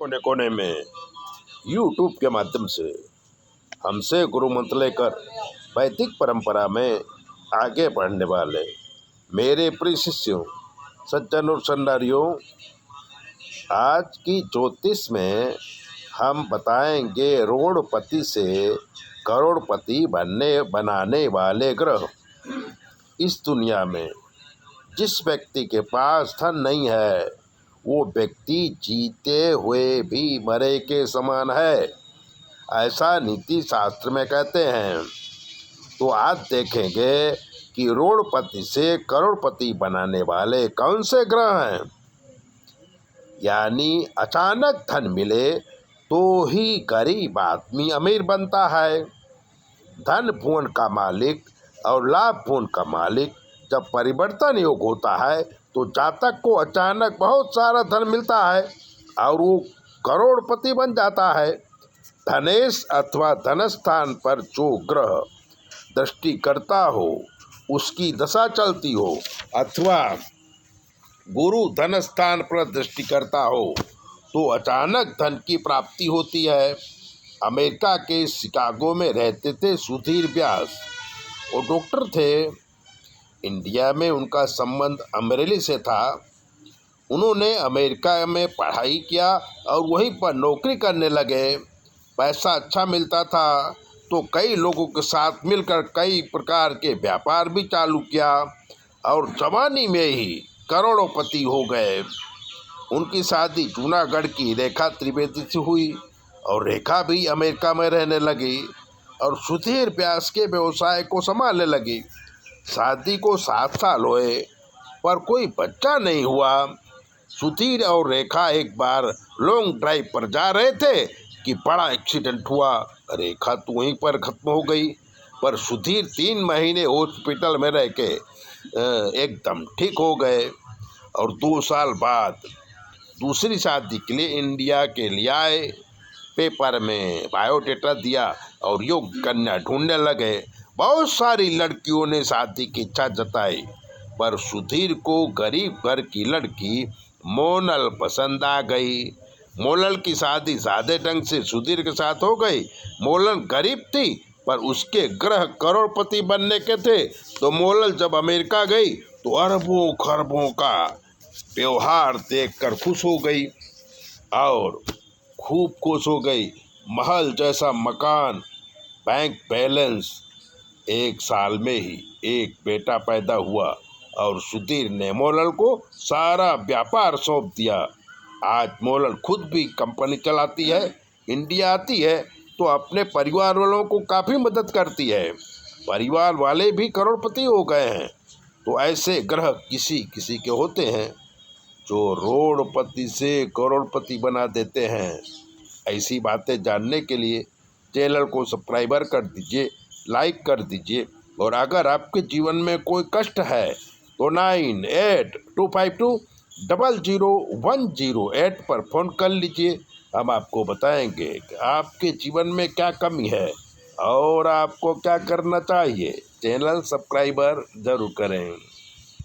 कोने कोने में यूट्यूब के माध्यम से हमसे गुरु मंत्र लेकर वैदिक परंपरा में आगे बढ़ने वाले मेरे प्रिय शिष्यों, सज्जन और सन्नारियों, आज की ज्योतिष में हम बताएंगे रोड़पति से करोड़पति बनाने वाले ग्रह। इस दुनिया में जिस व्यक्ति के पास धन नहीं है वो व्यक्ति जीते हुए भी मरे के समान है, ऐसा नीति शास्त्र में कहते हैं। तो आज देखेंगे कि रोड़पति से करोड़पति बनाने वाले कौन से ग्रह हैं। यानी अचानक धन मिले तो ही गरीब आदमी अमीर बनता है। धन भुवन का मालिक और लाभ भुवन का मालिक जब परिवर्तन योग होता है तो जातक को अचानक बहुत सारा धन मिलता है और वो करोड़पति बन जाता है। धनेश अथवा धनस्थान पर जो ग्रह दृष्टि करता हो, उसकी दशा चलती हो, अथवा गुरु धनस्थान पर दृष्टि करता हो तो अचानक धन की प्राप्ति होती है। अमेरिका के शिकागो में रहते थे सुधीर व्यास। वो डॉक्टर थे। इंडिया में उनका संबंध अमरेली से था। उन्होंने अमेरिका में पढ़ाई किया और वहीं पर नौकरी करने लगे। पैसा अच्छा मिलता था तो कई लोगों के साथ मिलकर कई प्रकार के व्यापार भी चालू किया और जवानी में ही करोड़पति हो गए। उनकी शादी जूनागढ़ की रेखा त्रिवेदी से हुई और रेखा भी अमेरिका में रहने लगी और सुधीर व्यास के व्यवसाय को संभालने लगी। शादी को 7 साल हुए पर कोई बच्चा नहीं हुआ। सुधीर और रेखा एक बार लॉन्ग ड्राइव पर जा रहे थे कि बड़ा एक्सीडेंट हुआ। रेखा तो वहीं पर खत्म हो गई, पर सुधीर 3 महीने हॉस्पिटल में रह के एकदम ठीक हो गए और 2 साल बाद दूसरी शादी के लिए इंडिया के लिए आए। पेपर में बायोडेटा दिया और योग्य कन्या ढूंढने लगे। बहुत सारी लड़कियों ने शादी की इच्छा जताई पर सुधीर को गरीब घर की लड़की मोनल पसंद आ गई। मोनल की शादी सादे ढंग से सुधीर के साथ हो गई। मोनल गरीब थी पर उसके ग्रह करोड़पति बनने के थे। तो मोनल जब अमेरिका गई तो अरबों खरबों का व्यवहार देखकर खुश हो गई और खूब खुश हो गई। महल जैसा मकान, बैंक बैलेंस। 1 साल में ही एक बेटा पैदा हुआ और सुधीर ने मोनल को सारा व्यापार सौंप दिया। आज मोनल खुद भी कंपनी चलाती है। इंडिया आती है तो अपने परिवार वालों को काफ़ी मदद करती है। परिवार वाले भी करोड़पति हो गए हैं। तो ऐसे ग्रह किसी किसी के होते हैं जो रोड़पति से करोड़पति बना देते हैं। ऐसी बातें जानने के लिए चैनल को सब्सक्राइबर कर दीजिए, लाइक कर दीजिए और अगर आपके जीवन में कोई कष्ट है तो 9822000108 पर फ़ोन कर लीजिए। हम आपको बताएंगे कि आपके जीवन में क्या कमी है और आपको क्या करना चाहिए। चैनल सब्सक्राइबर ज़रूर करें।